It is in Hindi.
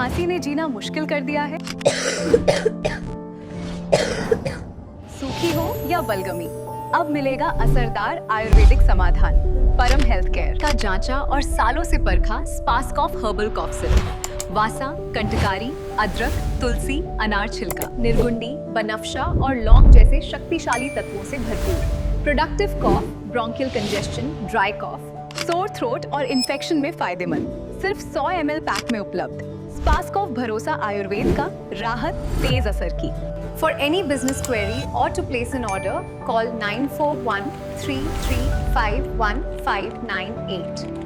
खांसी ने जीना मुश्किल कर दिया है? सूखी हो या बलगमी, अब मिलेगा असरदार आयुर्वेदिक समाधान। परम हेल्थ केयर का जांचा और सालों से परखा स्पास कॉफ हर्बल कॉफ सिरप। वासा, कंटकारी, अदरक, तुलसी, अनार छिलका, निर्गुंडी, बनफशा और लौंग जैसे शक्तिशाली तत्वों से भरपूर। प्रोडक्टिव कॉफ, ब्रोंकियल कंजेशन, ड्राई कॉफ, सोर थ्रोट और इन्फेक्शन में फायदेमंद। सिर्फ 100 ml पैक में उपलब्ध। स्पास कॉफ भरोसा आयुर्वेद का, राहत तेज असर की। For any business query or to place an order, call 9413351598.